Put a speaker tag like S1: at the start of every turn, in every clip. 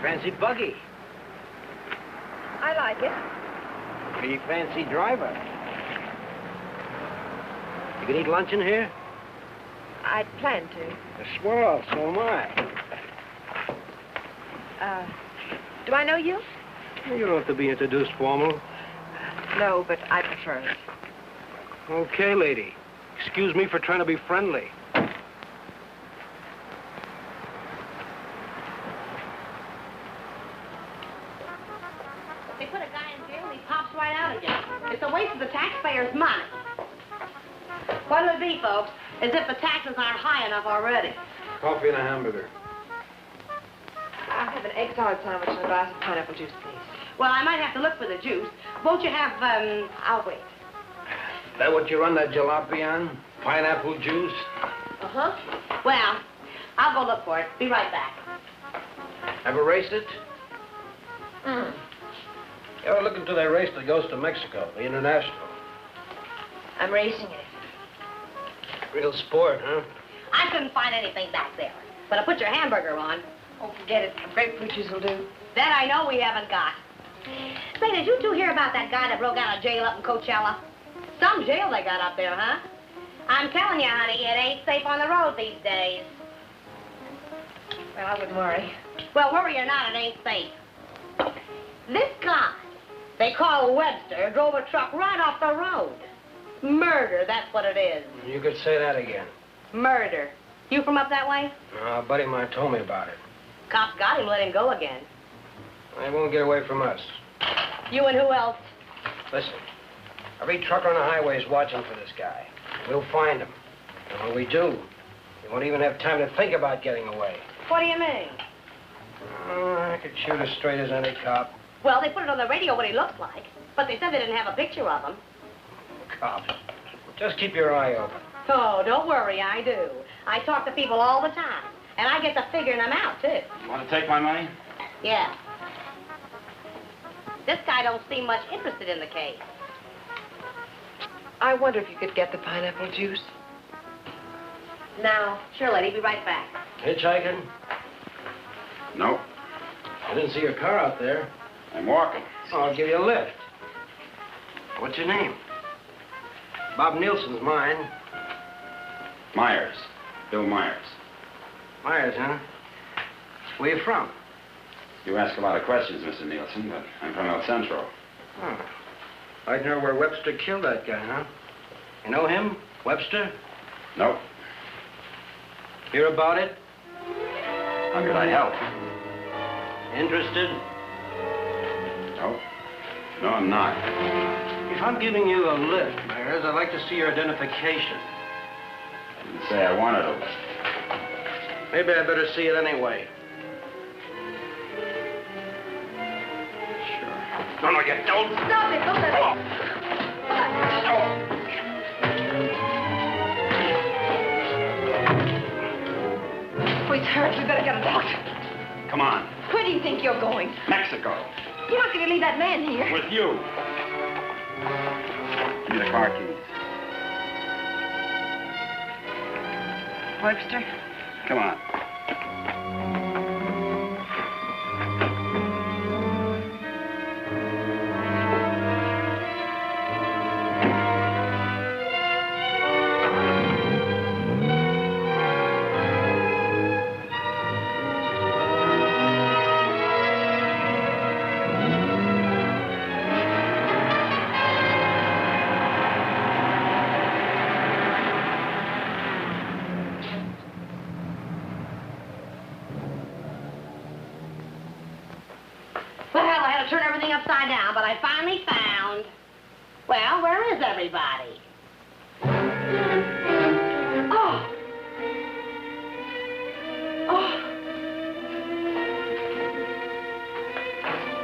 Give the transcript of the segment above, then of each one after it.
S1: fancy buggy.
S2: I like it.
S1: Pretty fancy driver. You can eat lunch in here?
S2: I'd planned to.
S1: Swell, so am I.
S2: Do I know you?
S1: You don't have to be introduced formal.
S2: No, but I prefer it.
S1: Okay, lady. Excuse me for trying to be friendly.
S3: They put a guy in jail and he pops right out again. It's a waste of the taxpayers' money. What'll it be, folks? As if the taxes aren't high enough already.
S1: Coffee and a hamburger.
S2: I'll have an egg salad sandwich and a glass of pineapple juice, please.
S3: Well, I might have to look for the juice. Won't you have,
S2: I'll wait.
S1: That what you run that jalopy on? Pineapple juice?
S3: Uh-huh. Well, I'll go look for it. Be right back.
S1: Ever raced it?
S2: Mm.
S1: You ought to look into that race that goes to Mexico, the International.
S2: I'm racing it.
S1: Real sport, huh?
S3: I couldn't find anything back there. But I put your hamburger on.
S2: Oh, forget it. Grapefruit juice will do.
S3: That I know we haven't got. Say, did you two hear about that guy that broke out of jail up in Coachella? Some jail they got up there, huh? I'm telling you, honey, it ain't safe on the road these days.
S2: Well, I wouldn't worry.
S3: Well, worry or not, it ain't safe. This guy, they call Webster, drove a truck right off the road. Murder, that's what it is.
S1: You could say that again.
S3: Murder. You from up that way?
S1: A buddy of mine told me about it.
S3: Cops got him, let him go again.
S1: They won't get away from us.
S3: You and who else?
S1: Listen, every trucker on the highway is watching for this guy. We'll find him. And when we do, he won't even have time to think about getting away.
S3: What do you mean?
S1: I could shoot as straight as any cop.
S3: Well, they put it on the radio what he looks like, but they said they didn't have a picture of him.
S1: Cop. Just keep your eye open.
S3: Oh, don't worry, I do. I talk to people all the time, and I get to figuring them out, too.
S4: You want to take my money?
S3: Yeah. This guy don't seem much interested in the case.
S2: I wonder if you could get the pineapple juice.
S3: Now, sure, lady, be right back.
S1: Hitchhiking?
S4: No.
S1: I didn't see your car out there.
S4: I'm walking.
S1: Oh, I'll give you a lift. What's your name? Bob Nielsen's mine.
S4: Myers. Bill Myers.
S1: Myers, huh? Where you from?
S4: You ask a lot of questions, Mr. Nielsen, but I'm from El Centro.
S1: Oh. I'd know where Webster killed that guy, huh? You know him? Webster?
S4: Nope.
S1: Hear about it?
S4: How could I help?
S1: Interested?
S4: No. No, I'm not.
S1: If I'm giving you a lift, Myers, I'd like to see your identification.
S4: I didn't say I wanted a lift.
S1: Maybe I better see it anyway.
S4: Sure. No, you don't.
S3: Stop it! Don't let
S4: Oh.
S2: Oh, he's hurt. We better get a doctor.
S4: Come on.
S2: Where do you think you're going?
S4: Mexico.
S2: You're not going to leave that man here.
S4: With you. Give me the car keys.
S2: Webster?
S4: Come on.
S3: Turn everything upside down, but I finally found... Well, where is everybody? Oh! Oh!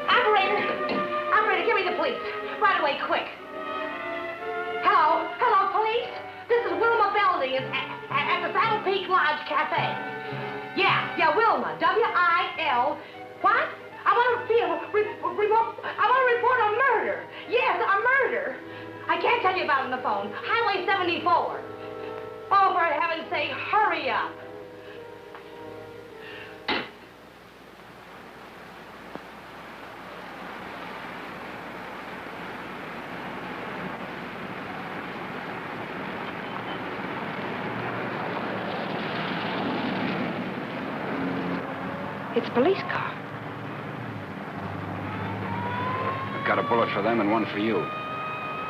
S3: Operator, give me the police. Right away, quick. Hello? Hello, police? This is Wilma Belding at the Saddle Peak Lodge Cafe. Yeah, Wilma. W-I-L... What? I want to report a murder. Yes, a murder. I can't tell you about it on the phone. Highway 74. Oh, for heaven's sake, hurry up.
S2: It's a police car.
S4: I've got a bullet for them and one for you.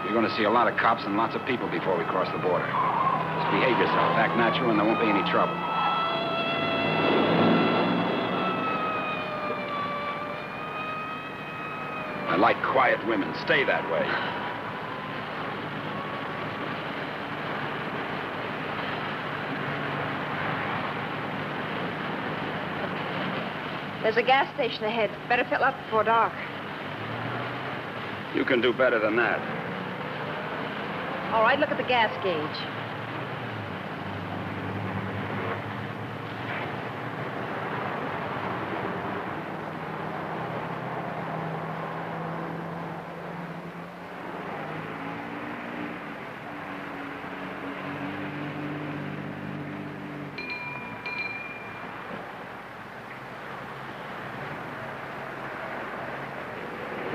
S4: You're going to see a lot of cops and lots of people before we cross the border. Just behave yourself, act natural, and there won't be any trouble. I like quiet women. Stay that way.
S2: There's a gas station ahead. Better fill up before dark.
S4: You can do better than that.
S2: All right, look at the gas gauge.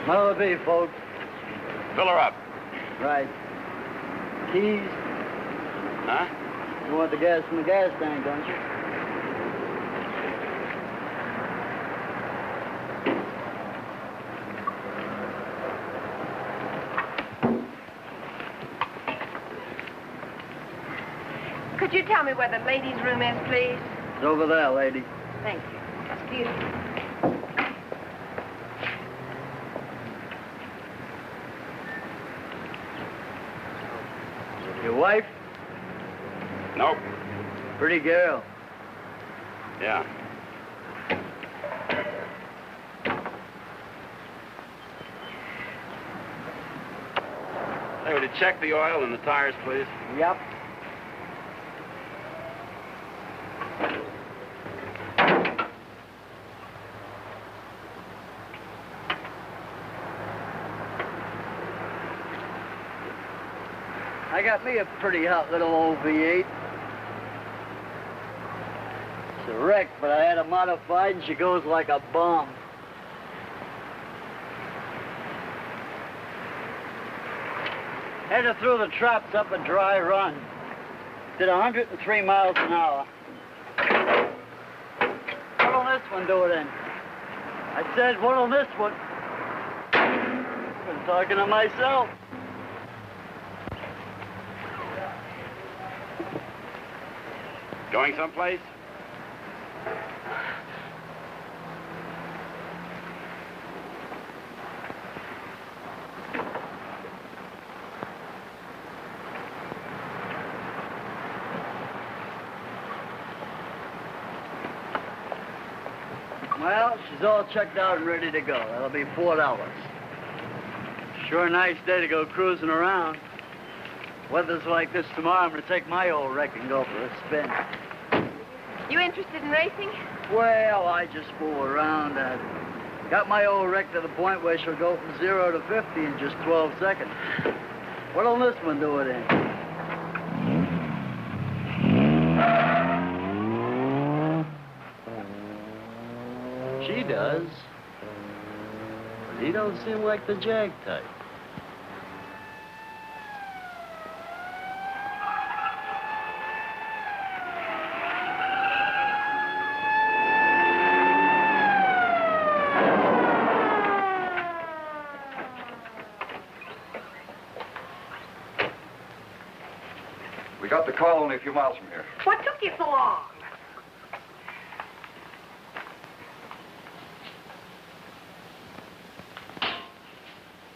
S5: What'll it be, folks?
S4: Fill her up.
S5: Right. Keys?
S4: Huh?
S5: You want the gas from the gas tank, don't you?
S2: Could you tell me where the ladies' room is, please?
S5: It's over there, lady.
S2: Thank you. Excuse me.
S5: Your wife?
S4: Nope.
S5: Pretty girl.
S4: Yeah. Hey, would you check the oil and the tires, please?
S5: Yep. I got me a pretty hot little old V8. It's a wreck, but I had her modified and she goes like a bomb. Had her through the traps up a dry run. Did 103 miles an hour. What'll this one do it in? I said, what'll this one? I'm talking to myself.
S4: Going someplace?
S5: Well, she's all checked out and ready to go. That'll be $4. Sure a nice day to go cruising around. Weather's like this tomorrow, I'm going to take my old wreck and go for a spin.
S2: You interested in racing?
S5: Well, I just fool around. Got my old wreck to the point where she'll go from 0 to 50 in just 12 seconds. What'll this one do it in? She does. But he don't seem like the jag type.
S6: We got the call only a few miles from here.
S3: What took you so long?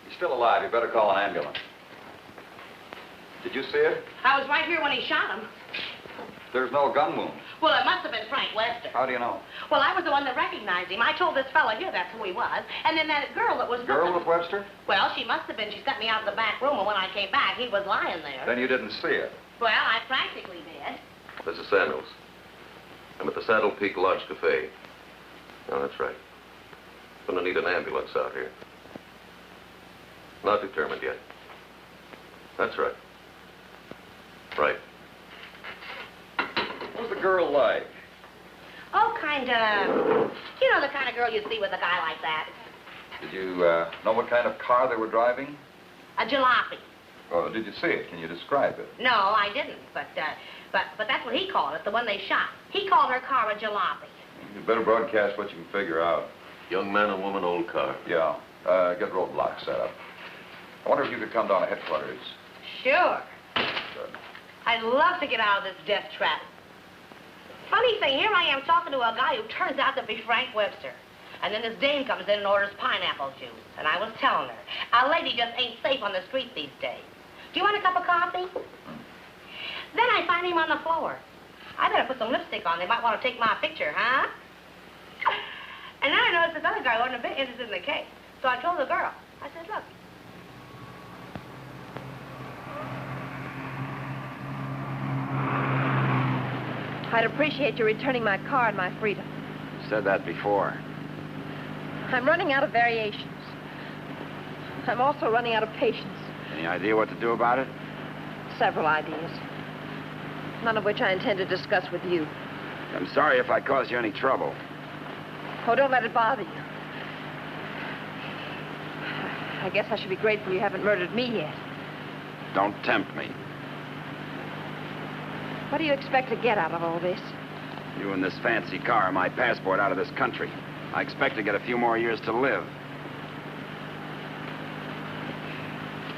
S6: He's still alive. You better call an ambulance. Did you see it?
S3: I was right here when he shot him.
S6: There's no gun wound.
S3: Well, it must have been Frank Webster.
S6: How do you know?
S3: Well, I was the one that recognized him. I told this fella here that's who he was. And then that girl that was
S6: Girl
S3: with
S6: with Webster?
S3: Well, she must have been. She sent me out of the back room, and when I came back, he was lying there.
S6: Then you didn't see it.
S3: Well, I practically did.
S7: Mrs. Samuels. I'm at the Saddle Peak Lodge Cafe. Oh, that's right. Gonna need an ambulance out here. Not determined yet. That's right. Right.
S6: What was the girl like?
S3: Oh, kinda... You know, the kind of girl you see with a guy like that.
S6: Did you know what kind of car they were driving?
S3: A jalopy.
S6: Or did you see it? Can you describe it?
S3: No, I didn't. But that's what he called it, the one they shot. He called her car a jalopy.
S6: You better broadcast what you can figure out.
S7: Young man and woman, old car.
S6: Yeah. Get roadblocks set up. I wonder if you could come down to headquarters.
S3: Sure.
S6: Good.
S3: I'd love to get out of this death trap. Funny thing, here I am talking to a guy who turns out to be Frank Webster. And then this dame comes in and orders pineapple juice. And I was telling her, a lady just ain't safe on the street these days. Do you want a cup of coffee? Then I find him on the floor. I better put some lipstick on. They might want to take my picture, huh? And then I noticed this other guy wasn't a bit interested in the case. So I told the girl. I said, look.
S2: I'd appreciate you returning my car and my freedom.
S4: Said that before.
S2: I'm running out of variations. I'm also running out of patience.
S4: Any idea what to do about it?
S2: Several ideas. None of which I intend to discuss with you.
S4: I'm sorry if I caused you any trouble.
S2: Oh, don't let it bother you. I guess I should be grateful you haven't murdered me yet.
S4: Don't tempt me.
S2: What do you expect to get out of all this?
S4: You and this fancy car are my passport out of this country. I expect to get a few more years to live.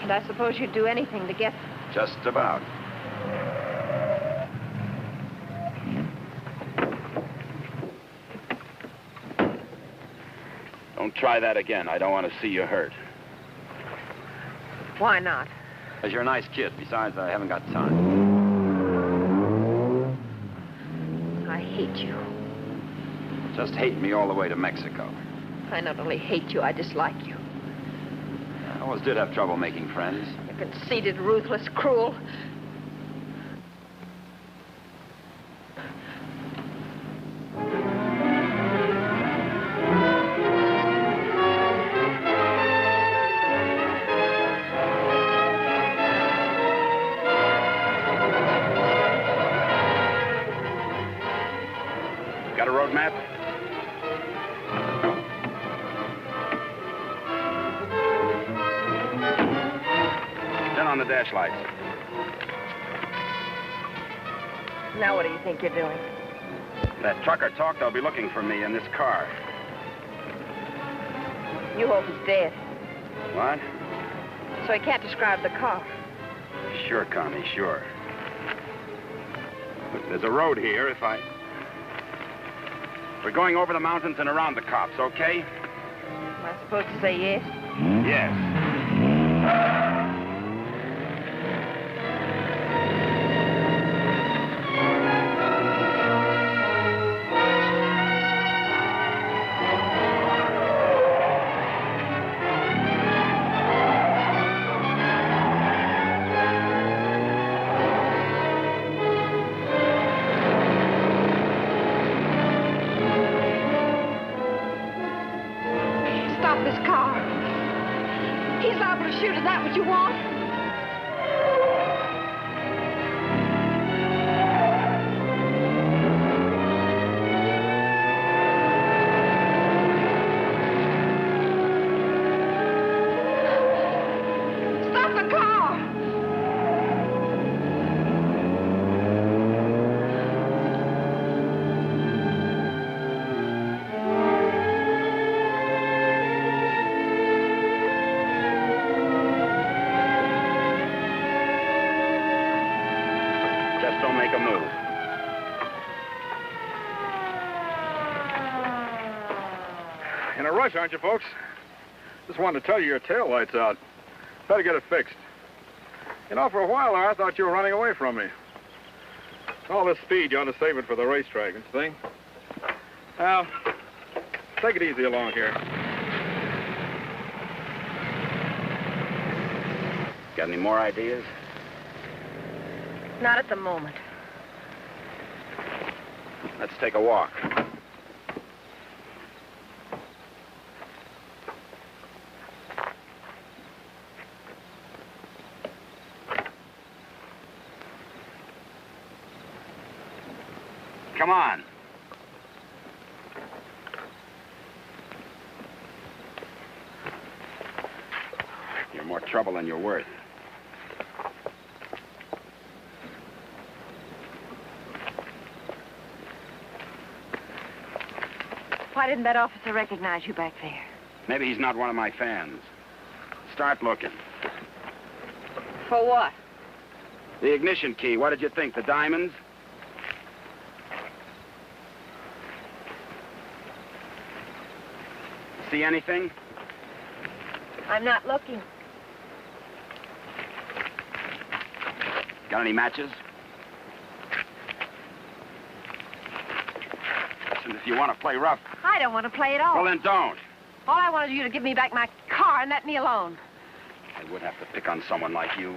S2: And I suppose you'd do anything to get them.
S4: Just about. Don't try that again. I don't want to see you hurt.
S2: Why not?
S4: Because you're a nice kid. Besides, I haven't got time.
S2: I hate you.
S4: Just hate me all the way to Mexico.
S2: I not only hate you, I dislike you.
S4: I always did have trouble making friends.
S2: You're conceited, ruthless, cruel.
S4: Got a road map? Turn on the dash lights.
S2: Now what do you think you're doing?
S4: That trucker talked, they'll be looking for me in this car.
S2: You hope he's dead,
S4: What?
S2: so he can't describe the car.
S4: Sure, Connie, sure. Look, there's a road here We're going over the mountains and around the cops, okay?
S2: Am I supposed to say yes?
S4: Yes.
S2: Stop this car. He's liable to shoot. Is that what you want? Stop the car!
S4: Just don't make a move.
S8: In a rush, aren't you, folks? Just wanted to tell you your tail light's out. Better get it fixed. You know, for a while there, I thought you were running away from me. All this speed, you ought to save it for the racetrack and thing. Now, take it easy along here.
S4: Got any more ideas?
S2: Not at the moment.
S4: Let's take a walk. Come on. You're more trouble than you're worth.
S2: Why didn't that officer recognize you back there?
S4: Maybe he's not one of my fans. Start looking.
S2: For what?
S4: The ignition key, what did you think? The diamonds? See anything?
S2: I'm not looking.
S4: Got any matches? Listen, if you want to play rough...
S2: I don't want to play at all.
S4: Well, then don't.
S2: All I wanted you to give me back my car and let me alone.
S4: I would have to pick on someone like you.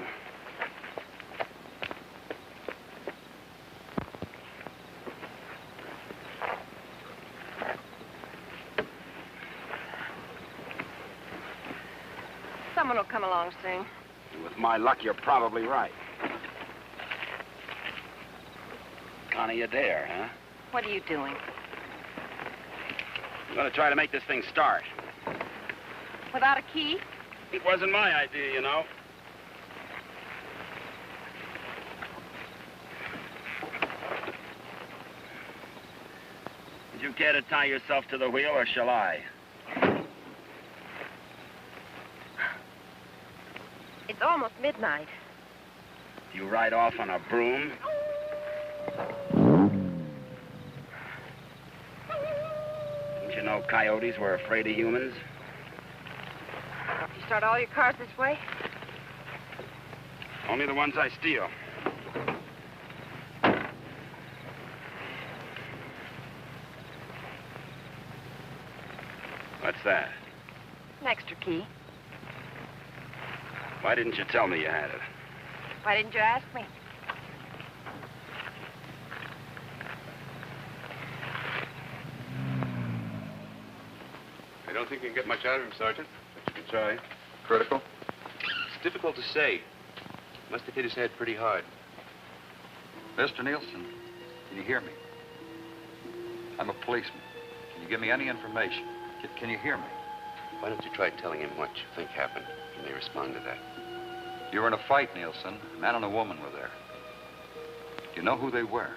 S2: Someone will come along soon.
S4: With my luck, you're probably right. Connie, you dare, huh?
S2: What are you doing?
S4: I'm going to try to make this thing start.
S2: Without a key?
S4: It wasn't my idea, you know. Would you care to tie yourself to the wheel, or shall I?
S2: It's almost midnight.
S4: You ride off on a broom? Didn't you know coyotes were afraid of humans?
S2: You start all your cars this way?
S4: Only the ones I steal. What's that?
S2: An extra key.
S4: Why didn't you tell me you had it?
S2: Why didn't you ask me?
S9: I don't think you can get much out of him, Sergeant. But you can try.
S7: Critical?
S9: It's difficult to say. Must have hit his head pretty hard.
S7: Mr. Nielsen, can you hear me? I'm a policeman. Can you give me any information? Can you hear me?
S9: Why don't you try telling him what you think happened? He may respond to that.
S7: You were in a fight, Nielsen. A man and a woman were there. Do you know who they were?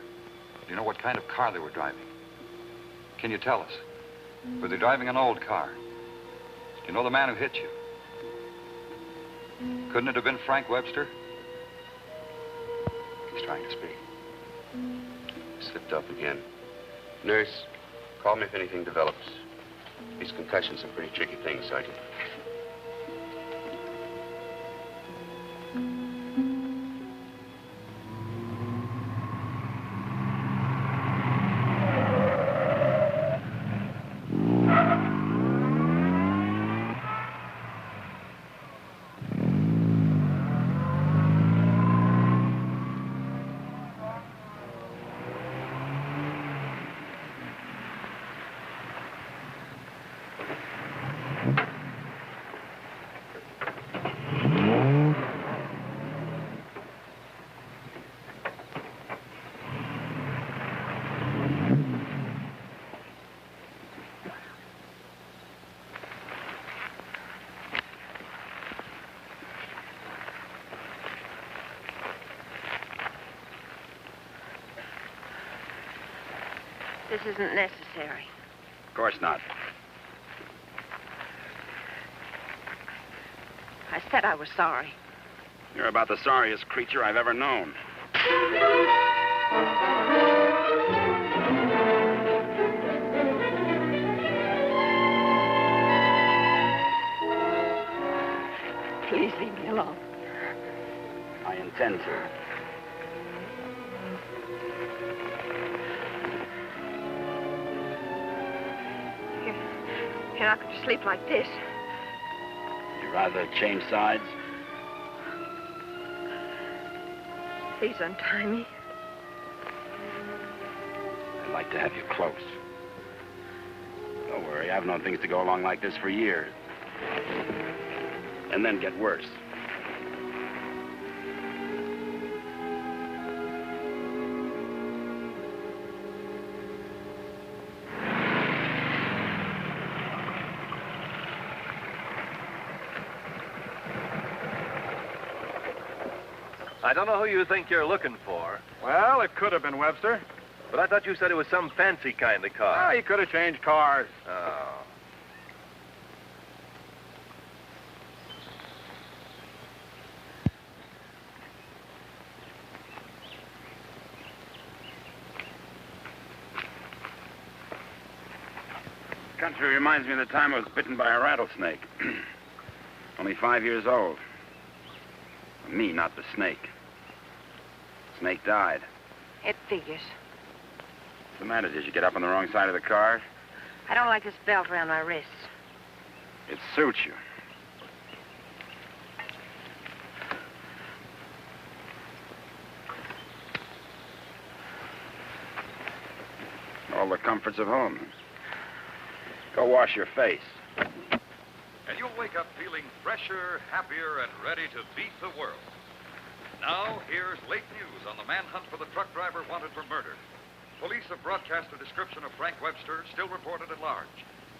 S7: Do you know what kind of car they were driving? Can you tell us? Were they driving an old car? Do you know the man who hit you? Couldn't it have been Frank Webster?
S9: He's trying to speak. Slipped up again. Nurse, call me if anything develops. These concussions are pretty tricky things, Sergeant.
S2: This isn't necessary.
S4: Of course not.
S2: I said I was sorry.
S4: You're about the sorriest creature I've ever known.
S2: Please leave me alone.
S4: I intend to.
S2: You're not going to sleep like this.
S4: You'd rather change sides?
S2: Please untie me.
S4: I'd like to have you close. Don't worry, I've known things to go along like this for years. And then get worse.
S10: I don't know who you think you're looking for.
S8: Well, it could have been Webster.
S10: But I thought you said it was some fancy kind of car.
S8: Ah, he could have changed cars.
S10: Oh.
S4: Country reminds me of the time I was bitten by a rattlesnake. Only 5 years old. Me, not the snake. Snake died.
S11: It figures.
S4: What's the matter? Did you get up on the wrong side of the car?
S11: I don't like this belt around my wrists.
S4: It suits you. All the comforts of home. Go wash your face.
S7: And you'll wake up feeling fresher, happier, and ready to beat the world. Now, here's late news on the manhunt for the truck driver wanted for murder. Police have broadcast a description of Frank Webster, still reported at large.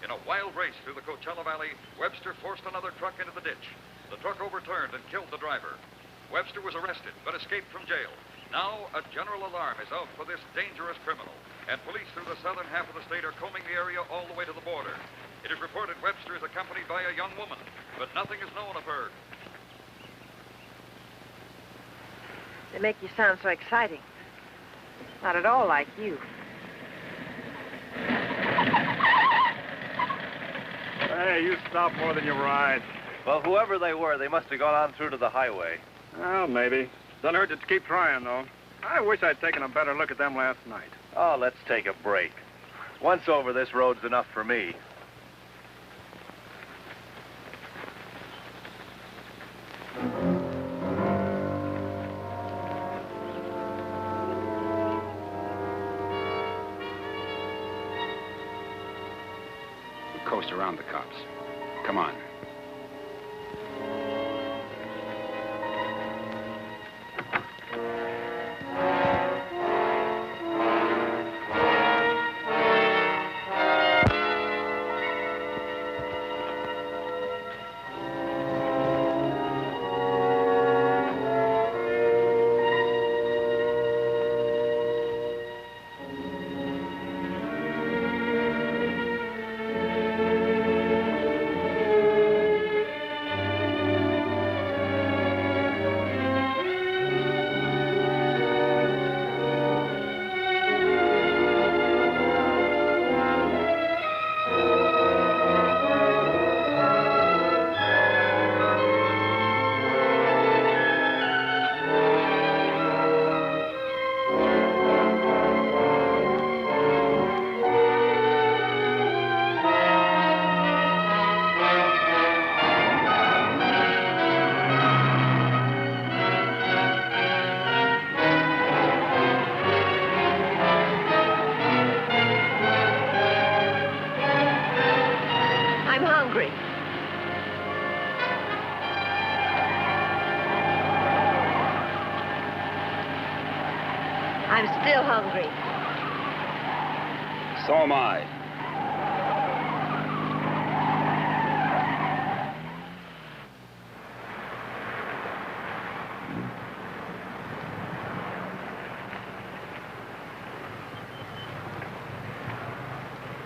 S7: In a wild race through the Coachella Valley, Webster forced another truck into the ditch. The truck overturned and killed the driver. Webster was arrested, but escaped from jail. Now, a general alarm is out for this dangerous criminal, and police through the southern half of the state are combing the area all the way to the border. It is reported Webster is accompanied by a young woman, but nothing is known of her.
S11: They make you sound so exciting. Not at all like you.
S8: Hey, you stop more than you ride.
S10: Well, whoever they were, they must have gone on through to the highway.
S8: Well, maybe. Doesn't hurt to keep trying, though. I wish I'd taken a better look at them last night.
S10: Oh, let's take a break. Once over, this road's enough for me.
S4: Coast around the cops. Come on.
S2: I'm still hungry.
S4: So am I.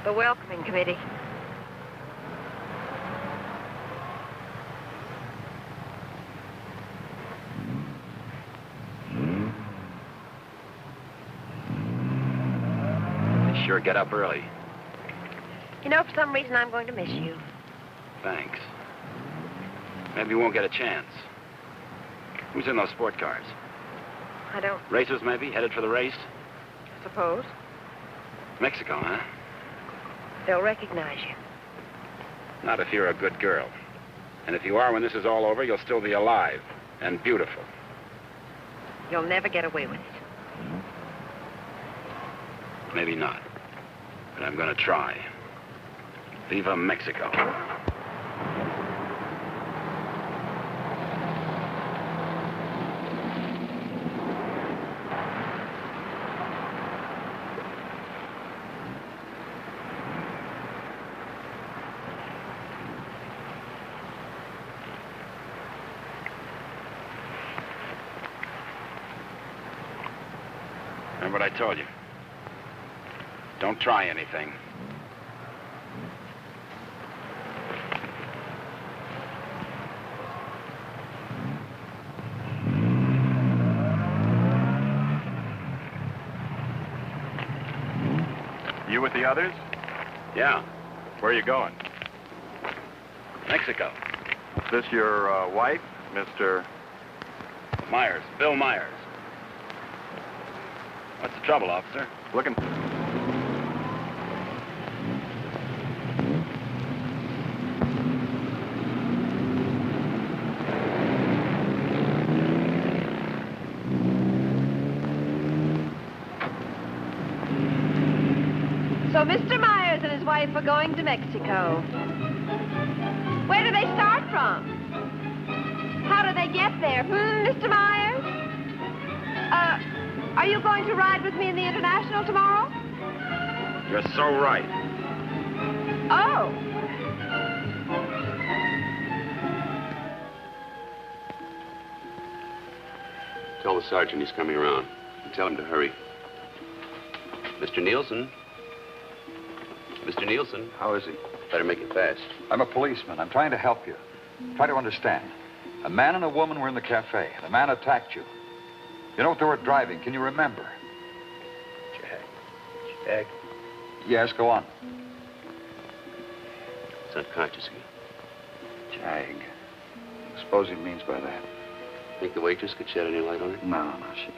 S11: The welcoming committee.
S4: They sure get up early.
S11: You know, for some reason, I'm going to miss you.
S4: Thanks. Maybe you won't get a chance. Who's in those sport cars?
S11: I don't
S4: Racers, maybe? Headed for the race?
S11: suppose.
S4: Mexico, huh?
S11: They'll recognize you.
S4: Not if you're a good girl. And if you are, when this is all over, you'll still be alive and beautiful.
S11: You'll never get away with it.
S4: Maybe not. But I'm gonna try. Viva Mexico. Remember what I told you? Don't try anything.
S8: You with the others?
S4: Yeah,
S8: Where are you going?
S4: Mexico.
S8: Is this your wife, Mr.
S4: Myers, Bill Myers. What's the trouble, officer?
S8: Looking?
S2: So Mr. Myers and his wife are going to Mexico. Where do they start from? How do they get there? Mr. Myers? Are you going to ride with me in the International tomorrow?
S4: You're so right.
S2: Oh.
S9: Tell the sergeant he's coming around. And tell him to hurry. Mr. Nielsen? Mr. Nielsen?
S7: How is he?
S9: Better make it fast.
S7: I'm a policeman. I'm trying to help you. Try to understand. A man and a woman were in the cafe. The man attacked you. You know what they were driving? Can you remember?
S1: Jag.
S7: Yes, go on.
S9: It's unconscious again.
S7: Jag. Suppose he means by that.
S9: Think the waitress could shed any light on it?
S7: No, she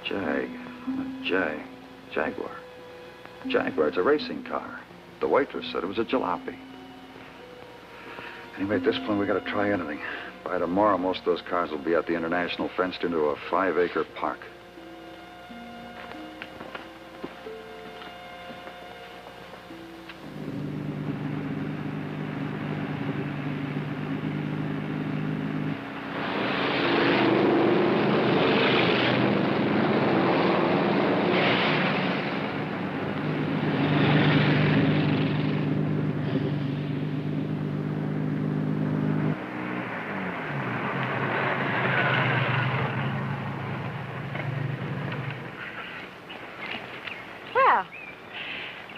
S7: couldn't. Jag. Jaguar. Jaguar, it's a racing car. The waitress said it was a jalopy. Anyway, at this point, we got to try anything. By tomorrow, most of those cars will be at the International, fenced into a 5-acre park.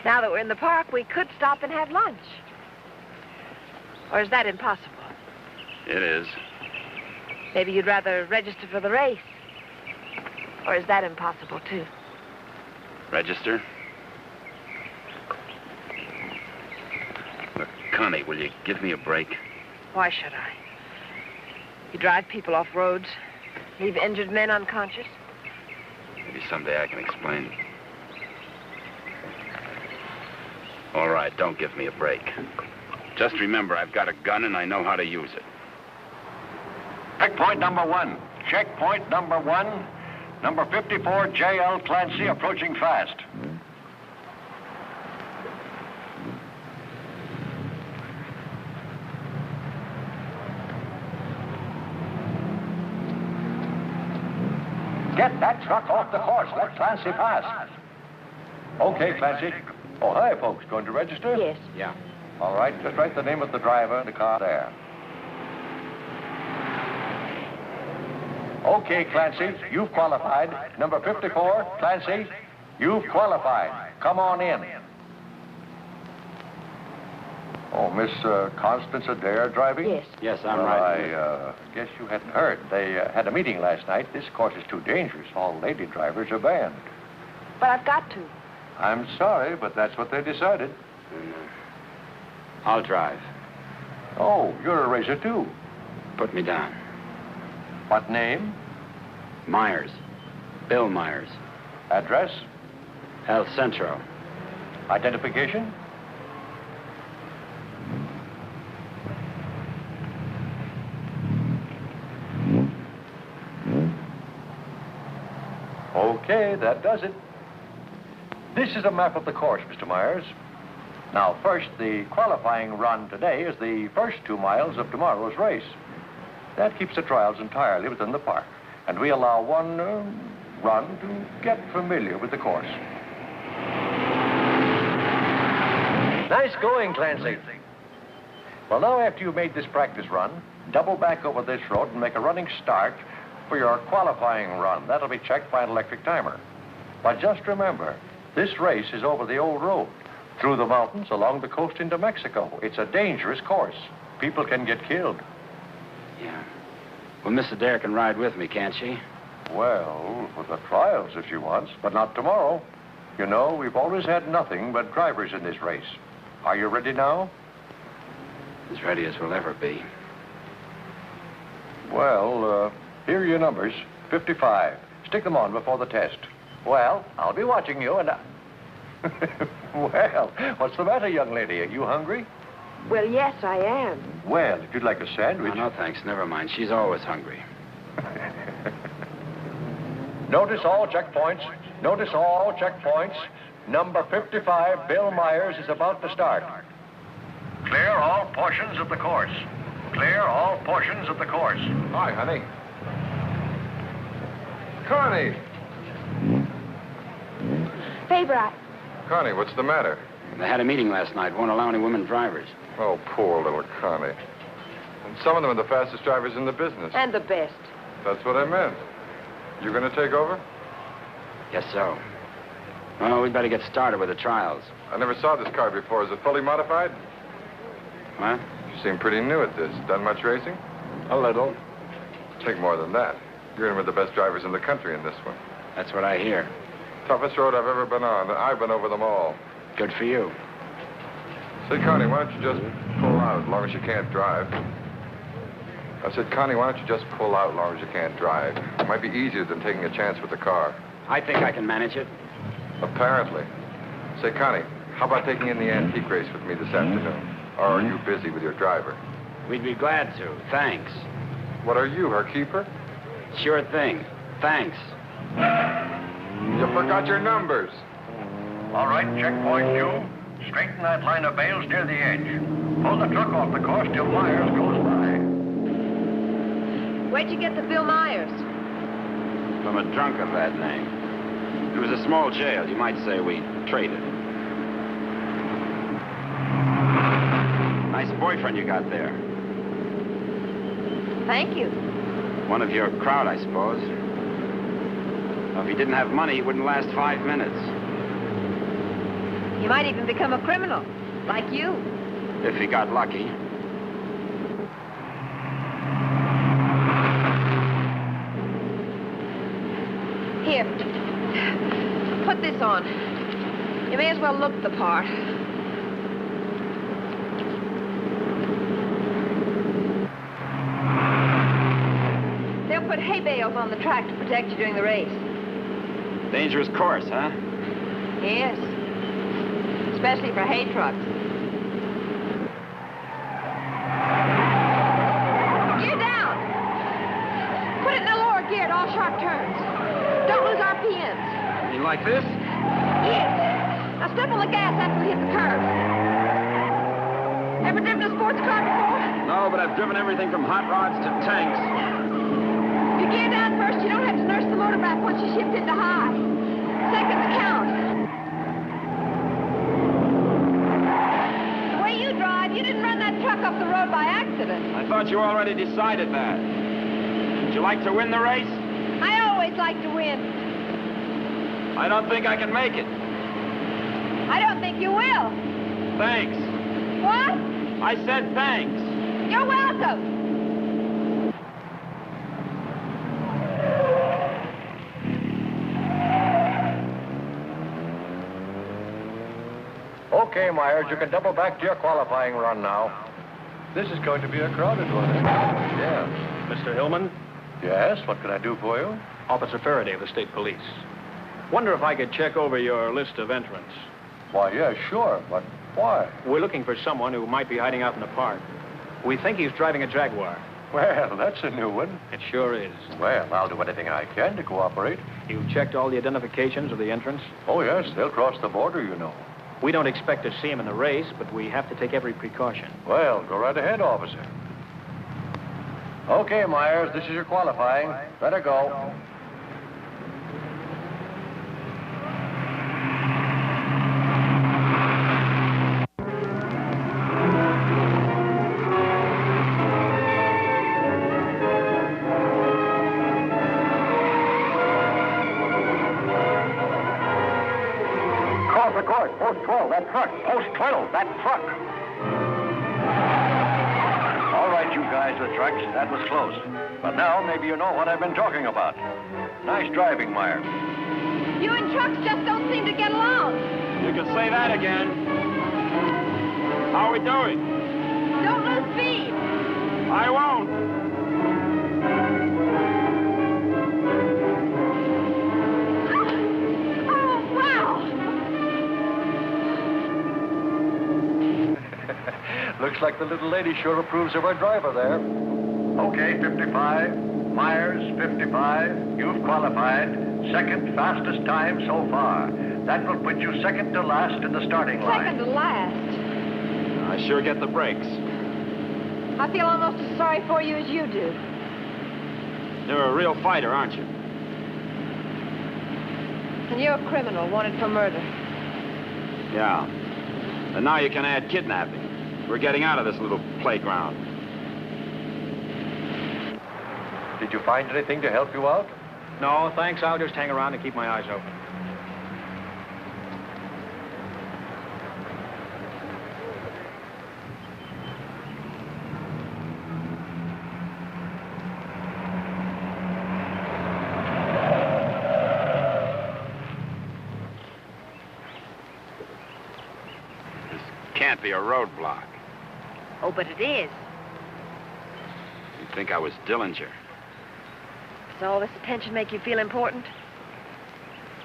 S2: Now that we're in the park, we could stop and have lunch. Or is that impossible?
S4: It is.
S2: Maybe you'd rather register for the race. Or is that impossible, too?
S4: Register? Look, Connie, will you give me a break?
S2: Why should I? You drive people off roads, leave injured men unconscious.
S4: Maybe someday I can explain. All right, don't give me a break. Just remember, I've got a gun and I know how to use it.
S12: Checkpoint number 1. Checkpoint number 1. Number 54, J.L. Clancy, approaching fast. Get that truck off the course. Let Clancy pass. Okay, Clancy. Oh, hi, folks. Going to register?
S2: Yes.
S1: Yeah.
S12: All right, just write the name of the driver and the car there. Okay, Clancy, you've qualified. Number 54, Clancy, you've qualified. Come on in. Oh, Miss Constance Adair driving?
S2: Yes.
S1: Yes, I'm
S12: Well,
S1: right.
S12: I guess you hadn't heard. They had a meeting last night. This course is too dangerous. All lady drivers are banned.
S2: But I've got to.
S12: I'm sorry, but that's what they decided.
S4: I'll drive.
S12: Oh, you're a racer, too.
S4: Put me down.
S12: What name?
S4: Myers. Bill Myers.
S12: Address?
S4: El Centro.
S12: Identification? Okay, that does it. This is a map of the course, Mr. Myers. Now, first, the qualifying run today is the first 2 miles of tomorrow's race. That keeps the trials entirely within the park, and we allow one run to get familiar with the course. Nice going, Clancy. Well, now, after you've made this practice run, double back over this road and make a running start for your qualifying run. That'll be checked by an electric timer. But just remember, This race is over the old road, through the mountains, along the coast into Mexico. It's a dangerous course. People can get killed.
S4: Yeah. Well, Miss Adair can ride with me, can't she?
S12: Well, for the trials if she wants, but not tomorrow. You know, we've always had nothing but drivers in this race. Are you ready now?
S4: As ready as we'll ever be.
S12: Well, here are your numbers. 55. Stick them on before the test. Well, I'll be watching you and Well, what's the matter, young lady? Are you hungry?
S11: Well, yes, I am.
S12: Well, if you'd like a sandwich...
S4: No, thanks. Never mind. She's always hungry.
S12: Notice all checkpoints. Notice all checkpoints. Number 55, Bill Myers, is about to start.
S13: Clear all portions of the course. Clear all portions of the course.
S8: Hi, honey. Connie!
S2: Faber,
S8: Connie, what's the matter?
S4: They had a meeting last night. Won't allow any women drivers.
S8: Oh, poor little Connie. And some of them are the fastest drivers in the business.
S11: And the best.
S8: That's what I meant. You gonna take over?
S4: Guess so. Well, we'd better get started with the trials.
S8: I never saw this car before. Is it fully modified?
S4: What?
S8: You seem pretty new at this. Done much racing?
S4: A little.
S8: Take more than that. You're in with the best drivers in the country in this one.
S4: That's what I hear.
S8: Toughest road I've ever been on. I've been over them all.
S4: Good for you.
S8: Say, Connie, why don't you just pull out as long as you can't drive? I said, Connie, why don't you just pull out as long as you can't drive? It might be easier than taking a chance with the car.
S4: I think I can manage it.
S8: Apparently. Say, Connie, how about taking in the antique race with me this afternoon? Or are you busy with your driver?
S4: We'd be glad to. Thanks.
S8: What are you, her keeper?
S4: Sure thing. Thanks.
S8: You forgot your numbers.
S13: All right, checkpoint you. Straighten that line of bales near the edge. Pull the truck off the course till Myers goes by.
S2: Where'd you get the Bill Myers?
S4: From a drunk of that name. It was a small jail. You might say we traded. Nice boyfriend you got there.
S2: Thank you.
S4: One of your crowd, I suppose. Well, if he didn't have money, he wouldn't last 5 minutes.
S2: He might even become a criminal, like you.
S4: If he got lucky.
S2: Here. Put this on. You may as well look the part. They'll put hay bales on the track to protect you during the race.
S4: Dangerous course, huh?
S2: Yes. Especially for hay trucks. Gear down. Put it in the lower gear at all sharp turns. Don't lose RPMs.
S4: You like this?
S2: Yes. Now step on the gas after we hit the curve. Ever driven a sports car before?
S4: No, but I've driven everything from hot rods to tanks.
S2: If you gear down first, you don't have to nurse the motor back once you shift into high. Seconds count. The way you drive, you didn't run that truck off the road by accident.
S4: I thought you already decided that. Would you like to win the race?
S2: I always like to win.
S4: I don't think I can make it.
S2: I don't think you will.
S4: Thanks.
S2: What?
S4: I said thanks.
S2: You're welcome.
S12: Okay, Myers, you can double back to your qualifying run now. This is going to be a crowded one, eh? Yeah.
S14: Mr. Hillman?
S12: Yes, what can I do for you?
S14: Officer Faraday of the State Police. Wonder if I could check over your list of entrants.
S12: Why, yeah, sure, but why?
S14: We're looking for someone who might be hiding out in the park. We think he's driving a Jaguar.
S12: Well, that's a new one.
S14: It sure is.
S12: Well, I'll do anything I can to cooperate.
S14: You checked all the identifications of the entrants?
S12: Oh, yes, they'll cross the border, you know.
S14: We don't expect to see him in the race, but we have to take every precaution.
S12: Well, go right ahead, officer. Okay, Myers, this is your qualifying. Better go.
S13: cars. Post 12, that truck. Post 12, that truck. All right, you guys with trucks, that was close. But now maybe you know what I've been talking about. Nice driving, Meyer.
S2: You and trucks just don't seem to get along.
S14: You can say that again. How are we doing?
S2: Don't lose speed.
S14: I won't.
S2: Oh, wow.
S12: Looks like the little lady sure approves of our driver there.
S13: Okay, 55. Myers, 55. You've qualified. Second fastest time so far. That will put you second to last in the starting line.
S2: Second to last.
S14: I sure get the breaks.
S2: I feel almost as sorry for you as you do.
S14: You're a real fighter, aren't you?
S2: And you're a criminal wanted for murder.
S14: Yeah. And now you can add kidnapping. We're getting out of this little playground.
S12: Did you find anything to help you out?
S14: No, thanks. I'll just hang around and keep my eyes open. This can't be a roadblock.
S11: Oh, but it is.
S14: You'd think I was Dillinger.
S11: Does all this attention make you feel important?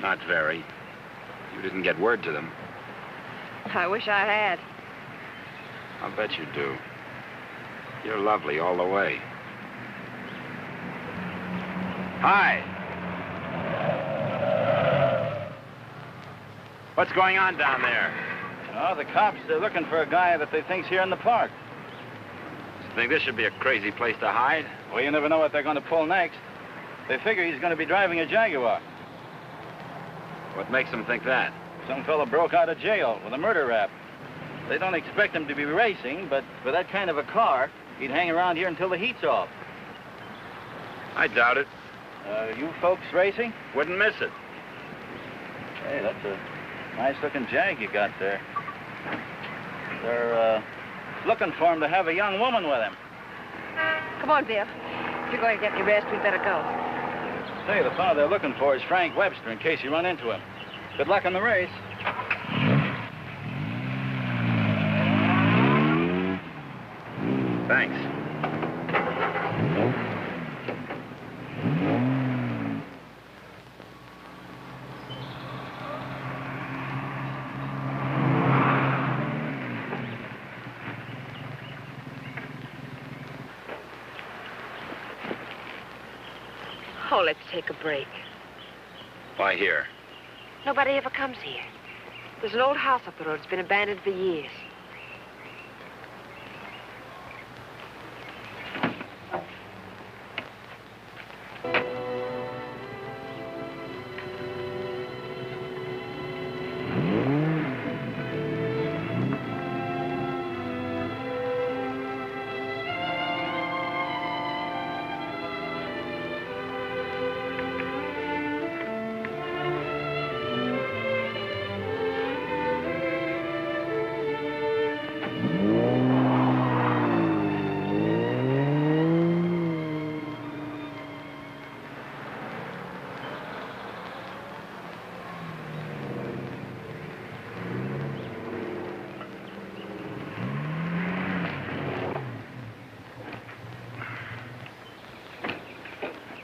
S14: Not very. You didn't get word to them.
S11: I wish I had.
S14: I'll bet you do. You're lovely all the way. Hi. What's going on down there?
S5: Oh, the cops, they're looking for a guy that they think's here in the park.
S14: You think this should be a crazy place to hide?
S5: Well, you never know what they're going to pull next. They figure he's going to be driving a Jaguar.
S14: What makes them think that?
S5: Some fella broke out of jail with a murder rap. They don't expect him to be racing, but for that kind of a car, he'd hang around here until the heat's off.
S14: I doubt it.
S5: You folks racing?
S14: Wouldn't miss it.
S5: Hey, that's a nice-looking Jag you got there. They're looking for him to have a young woman with him.
S11: Come on, Bill. If you're going to get any rest, we'd better go.
S5: Say, the fellow they're looking for is Frank Webster, in case you run into him. Good luck on the race.
S14: Thanks.
S11: Oh, let's take a break.
S14: Why here?
S11: Nobody ever comes here. There's an old house up the road. It's been abandoned for years.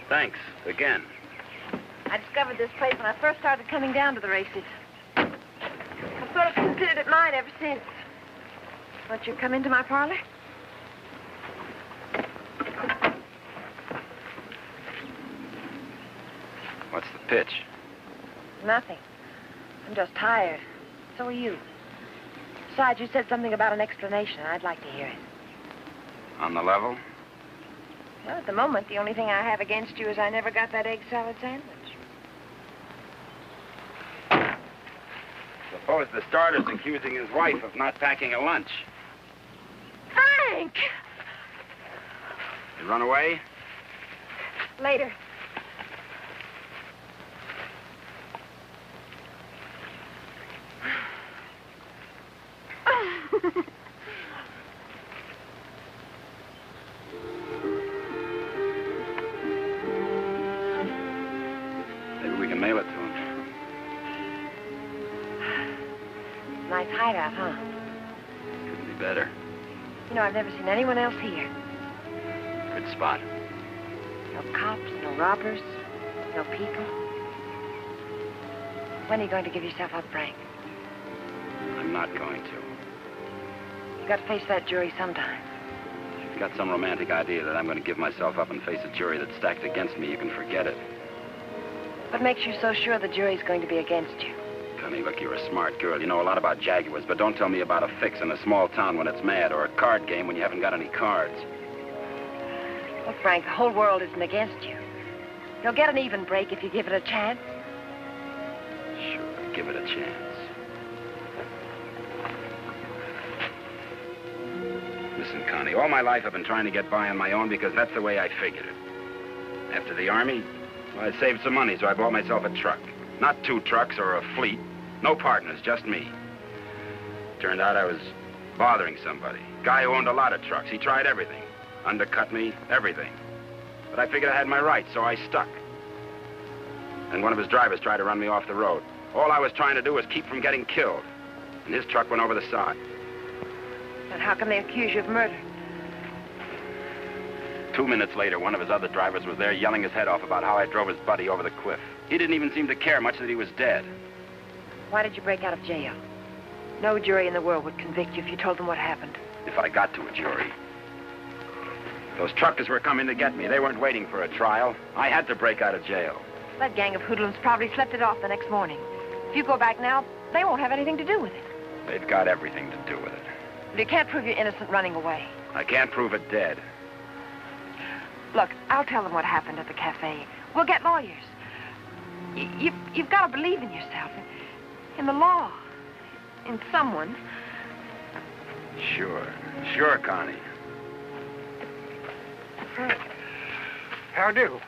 S14: Thanks, again.
S11: I discovered this place when I first started coming down to the races. I've sort of considered it mine ever since. Won't you come into my parlor?
S14: What's the pitch?
S11: Nothing. I'm just tired. So are you. Besides, you said something about an explanation, and I'd like to hear it.
S14: On the level?
S11: Well, at the moment, the only thing I have against you is I never got that egg salad sandwich.
S14: Suppose the starter's accusing his wife of not packing a lunch.
S11: Frank!
S14: You run away?
S11: Later.
S4: Maybe we can mail it to him.
S11: Nice hideout, huh?
S4: Couldn't be better.
S11: You know, I've never seen anyone else here.
S4: Good spot.
S11: No cops, no robbers, no people. When are you going to give yourself up, Frank?
S4: I'm not going to.
S11: You got to face that jury sometime.
S4: If you've got some romantic idea that I'm going to give myself up and face a jury that's stacked against me, you can forget it.
S11: What makes you so sure the jury's going to be against you?
S4: Connie, look, you're a smart girl. You know a lot about Jaguars, but don't tell me about a fix in a small town when it's mad or a card game when you haven't got any cards.
S11: Look, Frank, the whole world isn't against you. You'll get an even break if you give it a chance.
S4: Sure, give it a chance. Listen, Connie, all my life I've been trying to get by on my own because that's the way I figured it. After the Army, well, I saved some money, so I bought myself a truck. Not 2 trucks or a fleet. No partners, just me. Turned out I was bothering somebody. Guy who owned a lot of trucks. He tried everything. Undercut me, everything. But I figured I had my rights, so I stuck. And one of his drivers tried to run me off the road. All I was trying to do was keep from getting killed. And his truck went over the side.
S11: And how can they accuse you of murder?
S4: 2 minutes later, one of his other drivers was there yelling his head off about how I drove his buddy over the cliff. He didn't even seem to care much that he was dead.
S11: Why did you break out of jail? No jury in the world would convict you if you told them what happened.
S4: If I got to a jury. Those truckers were coming to get me. They weren't waiting for a trial. I had to break out of jail.
S11: That gang of hoodlums probably slept it off the next morning. If you go back now, they won't have anything to do with it.
S4: They've got everything to do with it.
S11: But you can't prove you're innocent running away.
S4: I can't prove it dead.
S11: Look, I'll tell them what happened at the cafe. We'll get lawyers. You've got to believe in yourself, in the law, in someone.
S4: Sure, Connie.
S1: How do?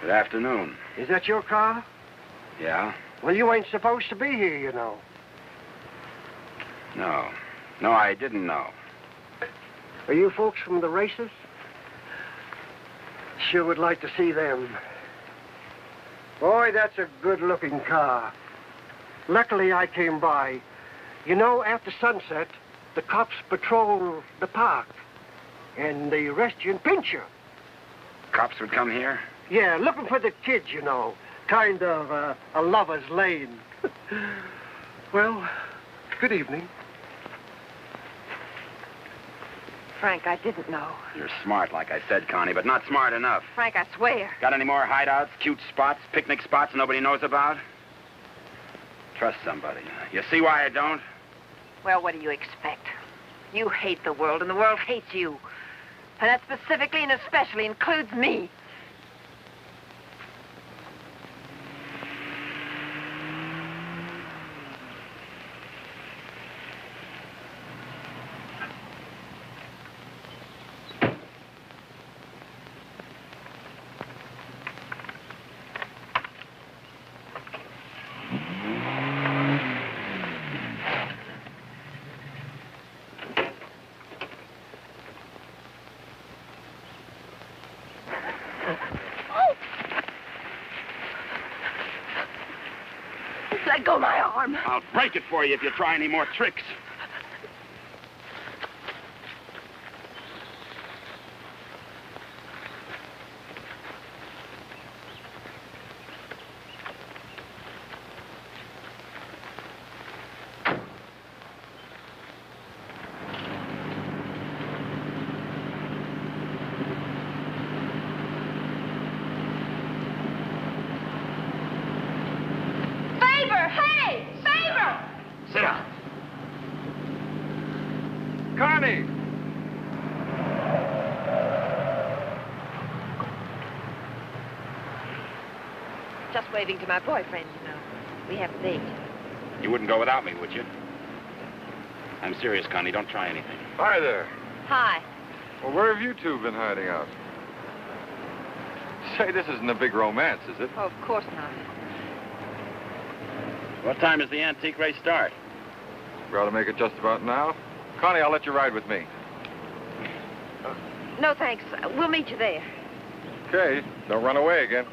S4: Good afternoon.
S1: Is that your car?
S4: Yeah?
S1: Well, you ain't supposed to be here, you know.
S4: No, I didn't know.
S1: Are you folks from the races? Sure would like to see them. Boy, that's a good-looking car. Luckily, I came by. You know, after sunset, the cops patrol the park. And they arrest you and pinch you.
S4: Cops would come here?
S1: Yeah, looking for the kids, you know. Kind of a lover's lane. Well, good evening.
S11: Frank, I didn't know.
S4: You're smart, like I said, Connie, but not smart enough.
S11: Frank, I swear.
S4: Got any more hideouts, cute spots, picnic spots nobody knows about? Trust somebody. You see why I don't?
S11: Well, what do you expect? You hate the world, and the world hates you. And that specifically and especially includes me. Let go my arm.
S4: I'll break it for you if you try any more tricks. Sit down.
S8: Connie!
S11: Just waving to my boyfriend, you know. We have a date.
S4: You wouldn't go without me, would you? I'm serious, Connie. Don't try anything.
S8: Hi there.
S11: Hi.
S8: Well, where have you two been hiding out? Say, this isn't a big romance, is it?
S11: Oh, of course not.
S4: What time does the antique race start?
S8: We ought to make it just about now. Connie, I'll let you ride with me.
S11: No, thanks. We'll meet you there.
S8: Okay, don't run away again.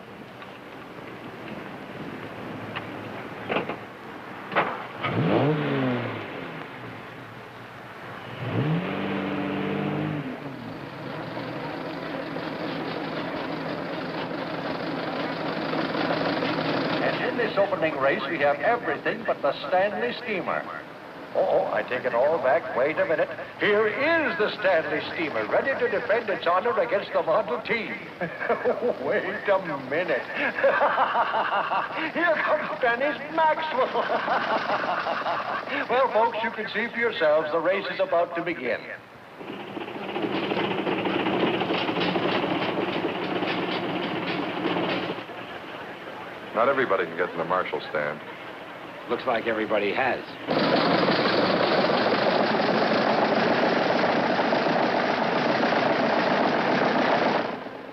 S12: And in this opening race, we have everything but the Stanley Steamer. Oh, I take it all back. Wait a minute. Here is the Stanley Steamer, ready to defend its honor against the Model T. Wait a minute. Here comes Dennis Maxwell. Well, folks, you can see for yourselves the race is about to begin.
S8: Not everybody can get in the marshal stand.
S4: Looks like everybody has.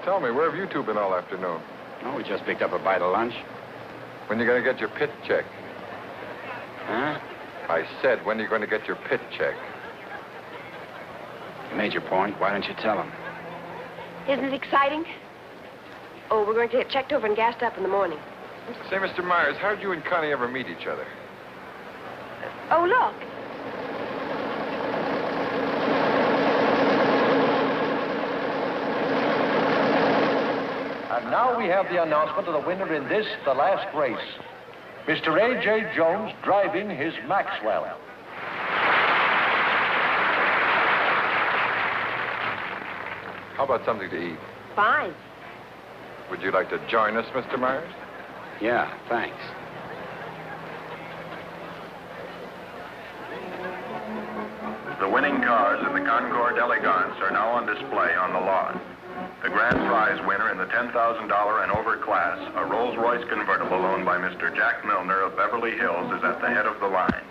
S8: Tell me, where have you two been all afternoon?
S4: Oh, we just picked up a bite of lunch.
S8: When you going to get your pit check?
S4: Huh?
S8: I said, when are you going to get your pit check?
S4: You made your point. Why don't you tell him?
S11: Isn't it exciting? Oh, we're going to get checked over and gassed up in the morning.
S8: Say, Mr. Myers, how'd you and Connie ever meet each other?
S11: Oh, look.
S12: And now we have the announcement of the winner in this, the last race. Mr. A.J. Jones driving his Maxwell.
S8: How about something to eat?
S11: Fine.
S8: Would you like to join us, Mr. Myers?
S4: Yeah, thanks.
S15: The winning cars in the Concorde Elegance are now on display on the lawn. The grand prize winner in the $10,000 and over class, a Rolls-Royce convertible owned by Mr. Jack Milner of Beverly Hills, is at the head of the line.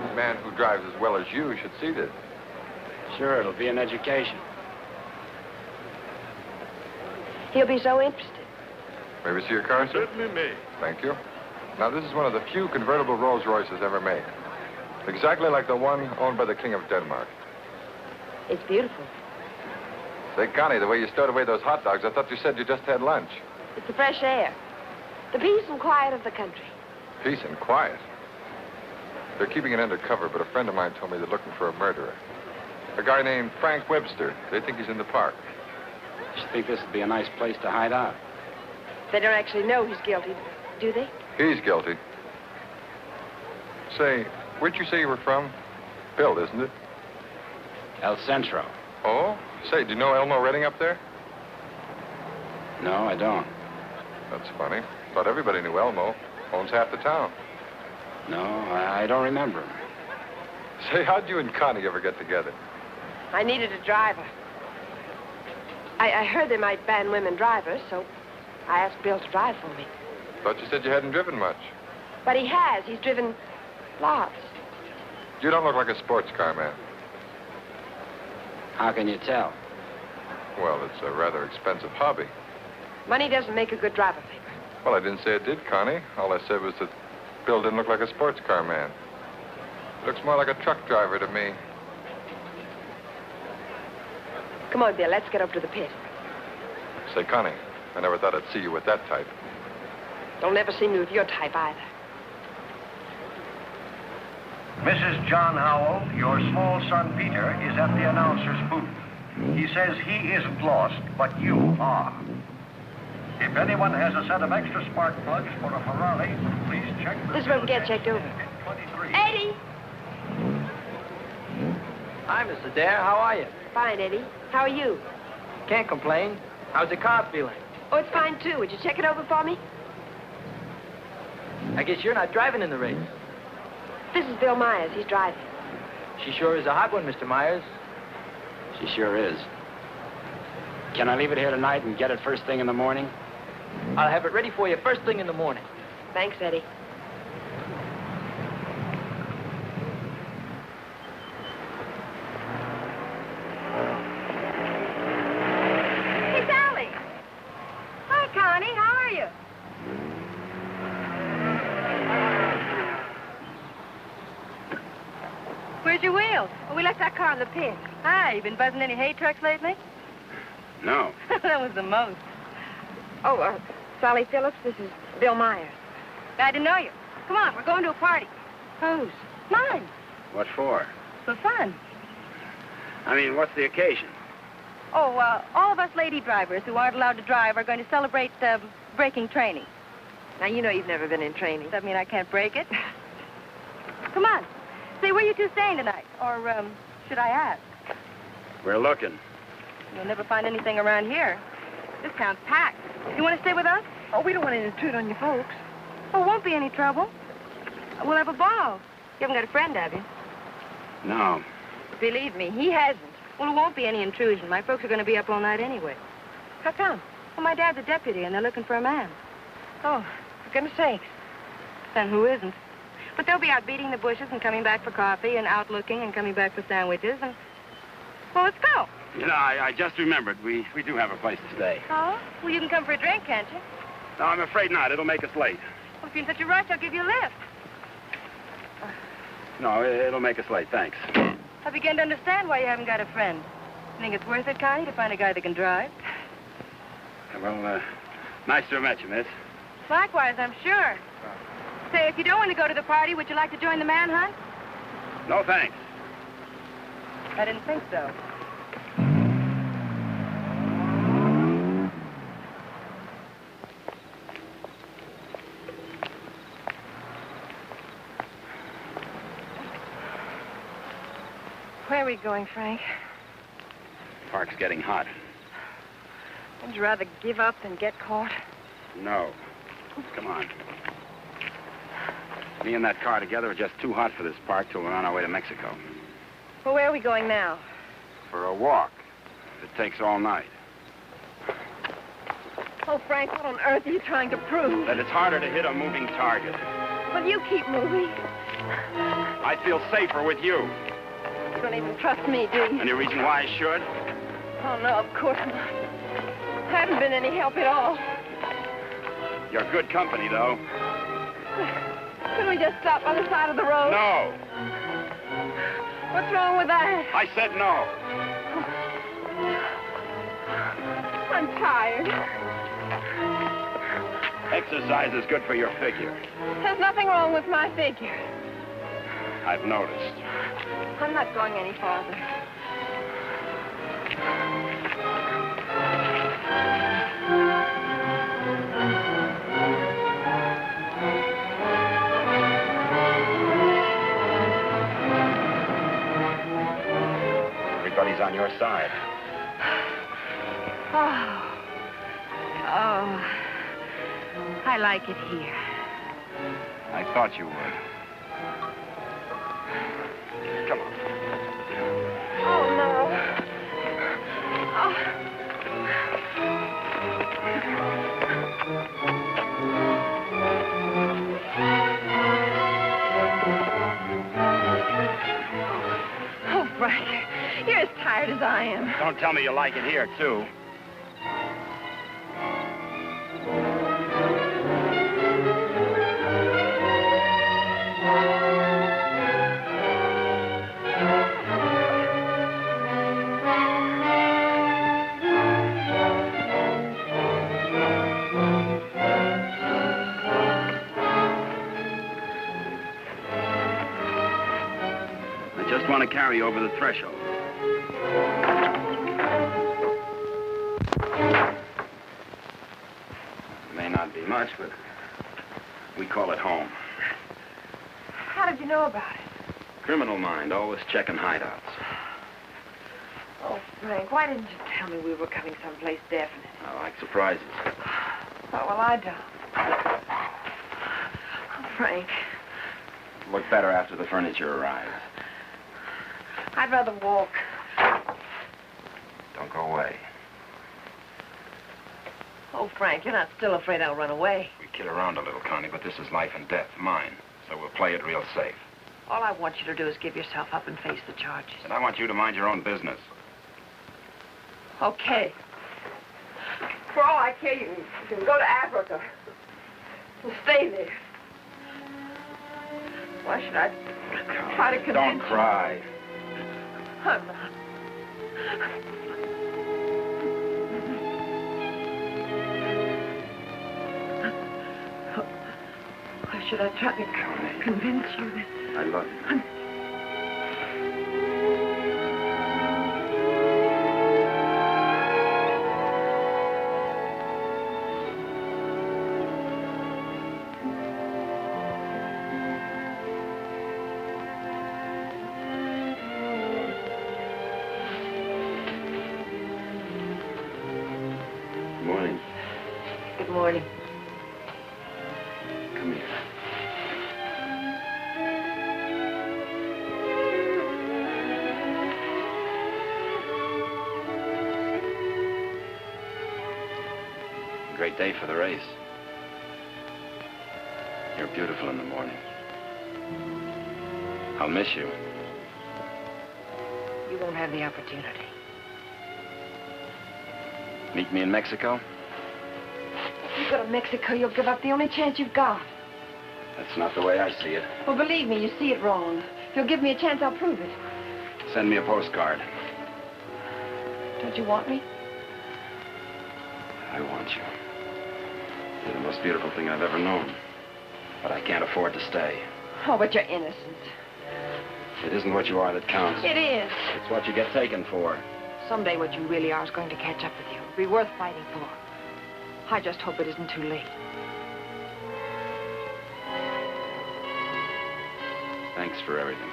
S8: A man who drives as well as you should see this.
S4: Sure, it'll be an education.
S11: He'll be so interested.
S8: May we see your car, sir?
S10: Certainly may.
S8: Thank you. Now, this is one of the few convertible Rolls-Royces ever made. Exactly like the one owned by the King of Denmark.
S11: It's beautiful.
S8: Say, Connie, the way you stowed away those hot dogs, I thought you said you just had lunch.
S11: It's the fresh air. The peace and quiet of the country.
S8: Peace and quiet. They're keeping it undercover, but a friend of mine told me they're looking for a murderer. A guy named Frank Webster. They think he's in the park.
S4: You think this would be a nice place to hide out?
S11: They don't actually know he's guilty, do they?
S8: He's guilty. Say, where'd you say you were from? Bill, isn't it?
S4: El Centro.
S8: Oh? Say, do you know Elmo Redding up there?
S4: No, I don't.
S8: That's funny. Thought everybody knew Elmo. Owns half the town.
S4: No, I don't remember him.
S8: Say, how'd you and Connie ever get together?
S11: I needed a driver. I heard they might ban women drivers, so I asked Bill to drive for me.
S8: Thought you said you hadn't driven much.
S11: But he has. He's driven lots.
S8: You don't look like a sports car man.
S4: How can you tell?
S8: Well, it's a rather expensive hobby.
S11: Money doesn't make a good driver, Paper.
S8: Well, I didn't say it did, Connie. All I said was that Bill didn't look like a sports car man. Looks more like a truck driver to me.
S11: Come on, Bill, let's get up to the pit.
S8: Say, Connie, I never thought I'd see you with that type.
S11: Don't ever see me with your type either.
S13: Mrs. John Howell, your small son Peter is at the announcer's booth. He says he isn't lost, but you are. If anyone has a set of extra spark plugs for a Ferrari, please check the...
S11: This is where we get checked over. Eddie!
S16: Hi, Mr. Dare. How are you?
S11: Fine, Eddie. How are you?
S16: Can't complain. How's the car feeling?
S11: Oh, it's fine, too. Would you check it over for me?
S16: I guess you're not driving in the race.
S11: This is Bill Myers. He's driving.
S16: She sure is a hot one, Mr. Myers.
S4: She sure is. Can I leave it here tonight and get it first thing in the morning?
S16: I'll have it ready for you first thing in the morning.
S11: Thanks, Eddie.
S2: Hey, Sally. Hi, Connie. How are you?
S11: Pitt. Hi, you been buzzing any hay trucks lately?
S4: No.
S11: That was the most. Oh, Sally Phillips, this is Bill Myers. Glad to know you. Come on, we're going to a party. Whose? Mine.
S4: What for?
S11: For fun.
S4: I mean, what's the occasion?
S11: Oh, all of us lady drivers who aren't allowed to drive are going to celebrate breaking training. Now, you know you've never been in training. Does that mean I can't break it? Come on. Say, where you two staying tonight? Or, should I ask?
S4: We're looking.
S11: You'll never find anything around here. This town's packed. You want to stay with us? Oh, we don't want to intrude on your folks. Oh, won't be any trouble. We'll have a ball. You haven't got a friend, have you?
S4: No.
S11: Believe me, he hasn't. Well, it won't be any intrusion. My folks are going to be up all night anyway. How come? Well, my dad's a deputy, and they're looking for a man. Oh, for goodness sakes. Then who isn't? But they'll be out beating the bushes and coming back for coffee and out looking and coming back for sandwiches and... Well, let's go.
S4: You know, I just remembered. We do have a place to stay.
S11: Oh? Well, you can come for a drink, can't you?
S4: No, I'm afraid not. It'll make us late.
S11: Well, if you're in such a rush, I'll give you a lift.
S4: No, it'll make us late. Thanks.
S11: I begin to understand why you haven't got a friend. You think it's worth it, Connie, to find a guy that can drive?
S4: Well, nice to have met you, miss.
S11: Likewise, I'm sure. Say, if you don't want to go to the party, would you like to join the manhunt?
S4: No, thanks.
S11: I didn't think so. Where are we going, Frank?
S4: Park's getting hot.
S11: Would you rather give up than get caught?
S4: No. Come on. Me and that car together are just too hot for this park till we're on our way to Mexico.
S11: Well, where are we going now?
S4: For a walk. It takes all night.
S11: Oh, Frank, what on earth are you trying to prove?
S4: That it's harder to hit a moving target.
S11: Well, you keep moving.
S4: I'd feel safer with you.
S11: You don't even trust me, do you?
S4: Any reason why I should?
S11: Oh, no, of course not. I haven't been any help at all.
S4: You're good company, though.
S11: Couldn't we just stop on the side of the road?
S4: No.
S11: What's wrong with that?
S4: I said no.
S11: I'm tired.
S4: Exercise is good for your figure.
S11: There's nothing wrong with my figure.
S4: I've noticed.
S11: I'm not going any farther.
S4: Everybody's on your side.
S11: Oh, I like it here.
S4: I thought you would. Come on.
S11: Oh, no. Oh, Frank, you're as tired as I am.
S4: Don't tell me you like it here, too. I just want to carry you over the threshold. It may not be much, but we call it home.
S11: How did you know about it?
S4: Criminal mind, always checking hideouts.
S11: Oh, Frank, why didn't you tell me we were coming someplace definite?
S4: I like surprises.
S11: Oh, well, I don't. Oh, Frank,
S4: Look better after the furniture arrives.
S11: I'd rather walk.
S4: Don't go away.
S11: Oh, Frank, you're not still afraid I'll run away.
S4: We kid around a little, Connie, but this is life and death, mine. So we'll play it real safe.
S11: All I want you to do is give yourself up and face the charges.
S4: And I want you to mind your own business.
S11: Okay. For all I care, you can go to Africa and stay there. Why should I try to convince
S4: Don't
S11: you?
S4: cry.
S11: I'm not. Why should I try to convince you that...
S4: I love you.
S11: Good morning.
S4: Come here. Great day for the race. You're beautiful in the morning. I'll miss you.
S11: You won't have the opportunity.
S4: Meet me in Mexico?
S2: You go to Mexico, you'll give up the only chance you've got.
S4: That's not the way I see it.
S2: Well, believe me, you see it wrong. If you'll give me a chance, I'll prove it.
S4: Send me a postcard.
S2: Don't you want me?
S4: I want you. You're the most beautiful thing I've ever known. But I can't afford to stay.
S2: Oh, but you're innocent.
S4: It isn't what you are that counts.
S2: It is.
S4: It's what you get taken for.
S11: Someday what you really are is going to catch up with you. It'll be worth fighting for. I just hope it isn't too late.
S4: Thanks for everything.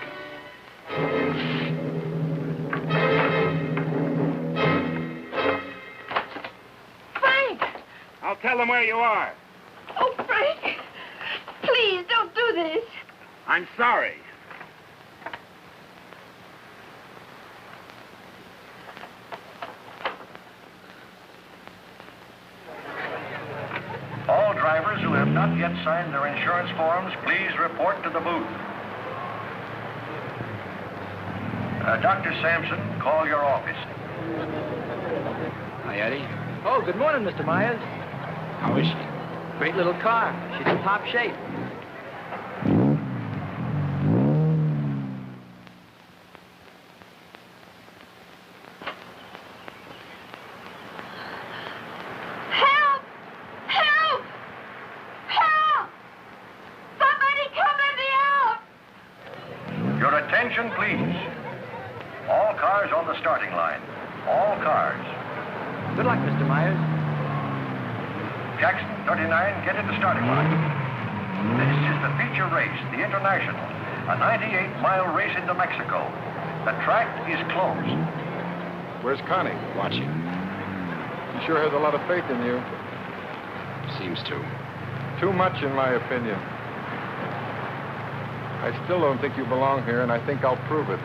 S2: Frank!
S14: I'll tell them where you are.
S2: Oh, Frank! Please, don't do this.
S14: I'm sorry.
S13: All drivers who have not yet signed their insurance forms, please report to the booth. Dr. Sampson, call your office.
S4: Hi, Eddie.
S16: Oh, good morning, Mr. Myers.
S4: How is she?
S16: Great little car. She's in top shape.
S2: Help! Help! Help! Somebody come let me out!
S13: Your attention, please. All cars on the starting line. All cars.
S16: Good luck, Mr. Myers.
S13: Jackson, 39, get in the starting line. This is the feature race, the International, a 98-mile race into Mexico. The track is closed.
S8: Where's Connie?
S4: Watching.
S8: She sure has a lot of faith in you.
S4: Seems to.
S8: Too much, in my opinion. I still don't think you belong here, and I think I'll prove it.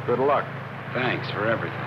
S8: Good luck.
S4: Thanks for everything.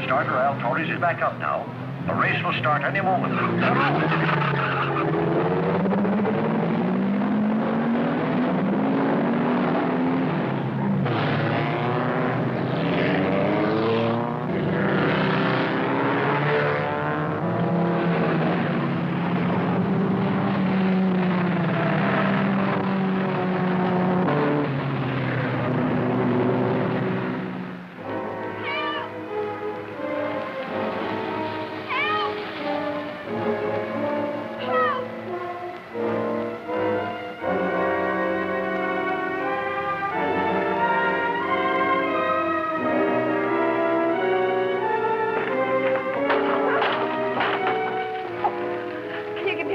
S13: Starter Al Torres is back up now. The race will start any moment.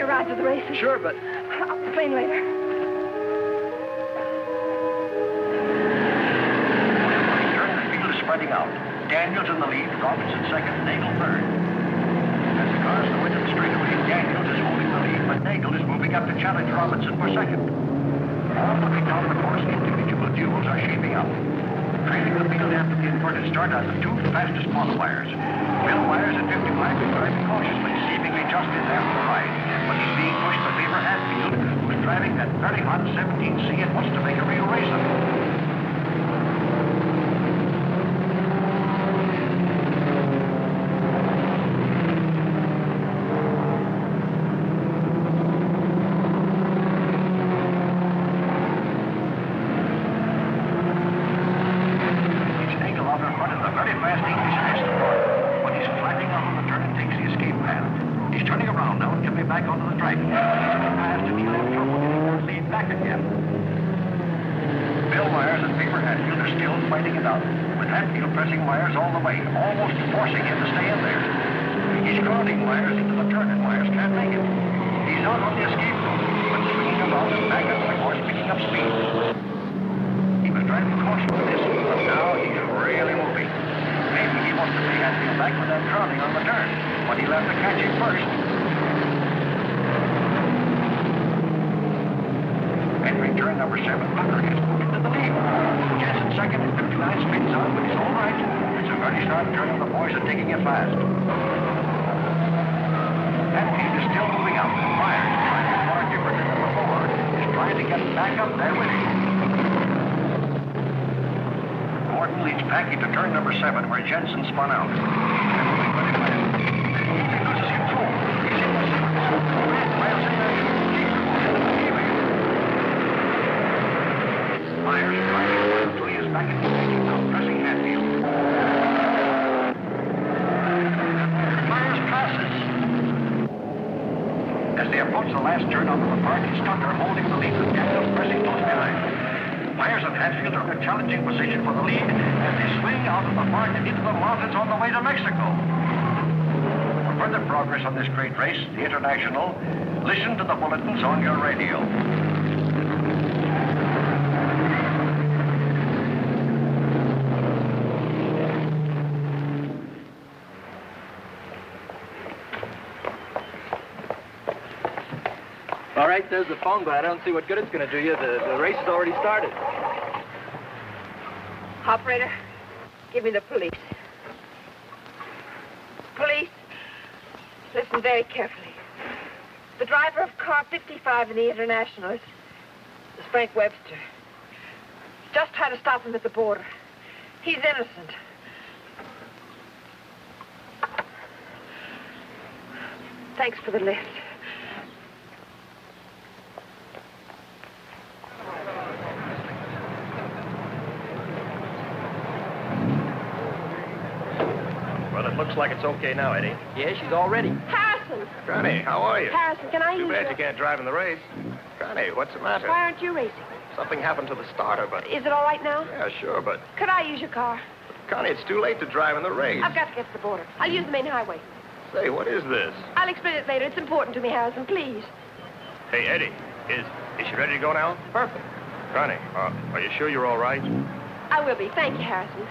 S2: a ride to the races?
S16: Sure, but...
S2: I'll explain later.
S13: The field is spreading out. Daniels in the lead, Robinson second, Nagel third. As the cars go into the straightaway, Daniels is holding the lead, but Nagel is moving up to challenge Robinson for second. All looking down the course, individual duels are shaping up. Trailing the field after the inverted start are the two fastest qualifiers. Bill Myers at 55 is driving cautiously, seemingly just in there for the ride. But he's being pushed by Beaver Hatfield, who's driving that very hot 17C and wants to make a real race of it. Jensen spun out. Myers driving until he is back in the lead, now pressing Hatfield. Myers passes. As they approach the last turn onto the park, it's Tucker holding the lead with Daniels pressing close behind. Myers and Hatfield are in a challenging position for the lead as they swing out of the park and into the mountains on the way to Mexico. For further progress on this great race, the International, listen to the bulletins on your radio.
S16: All right, there's the phone, but I don't see what good it's going to do you. The race has already started.
S11: Operator, give me the police. Police, listen very carefully. The driver of car 55 in the International is Frank Webster. Just tried to stop him at the border. He's innocent. Thanks for the lift.
S10: Looks like it's okay now, Eddie.
S16: Yeah, she's all ready.
S2: Harrison!
S10: Connie, how are you?
S2: Harrison, can I use
S10: Too bad
S2: your...
S10: you can't drive in the race. Connie, what's the matter?
S2: Why aren't you racing?
S10: Something happened to the starter, but...
S2: Is it all right now?
S10: Yeah, sure, but...
S2: Could I use your car?
S10: Connie, it's too late to drive in the race.
S2: I've got to get to the border. I'll use the main highway.
S10: Say, what is this?
S2: I'll explain it later. It's important to me, Harrison. Please.
S10: Hey, Eddie, is she ready to go now?
S16: Perfect.
S10: Connie, are you sure you're all right?
S2: I will be. Thank you, Harrison.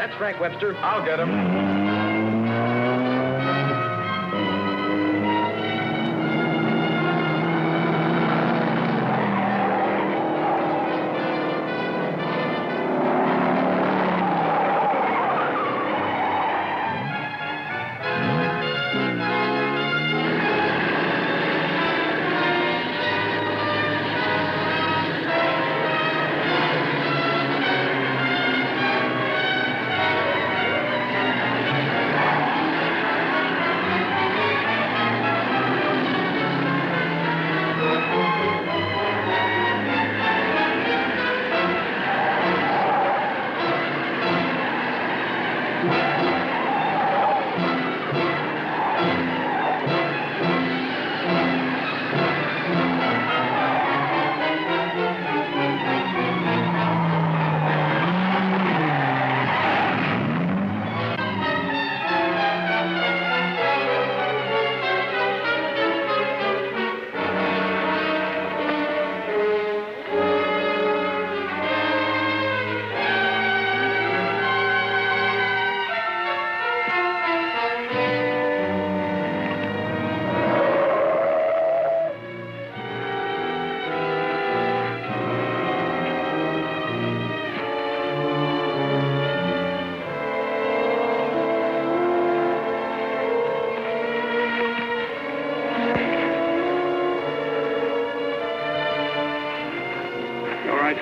S14: That's Frank Webster. I'll get him.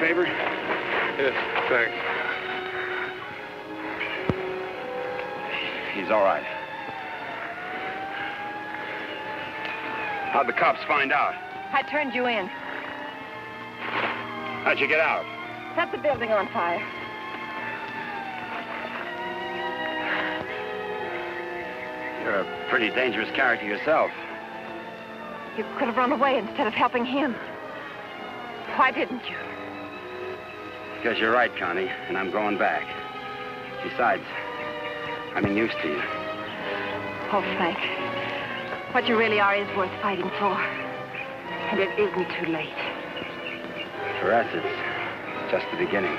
S4: Favor?
S7: Yes, thanks.
S4: He's all right. How'd the cops find out?
S2: I turned you in.
S4: How'd you get out?
S2: Set the building on fire.
S4: You're a pretty dangerous character yourself.
S2: You could have run away instead of helping him. Why didn't you?
S4: Because you're right, Connie, and I'm going back. Besides, I'm used to you.
S2: Oh, Frank, what you really are is worth fighting for. And it isn't too late.
S4: For us, it's just the beginning.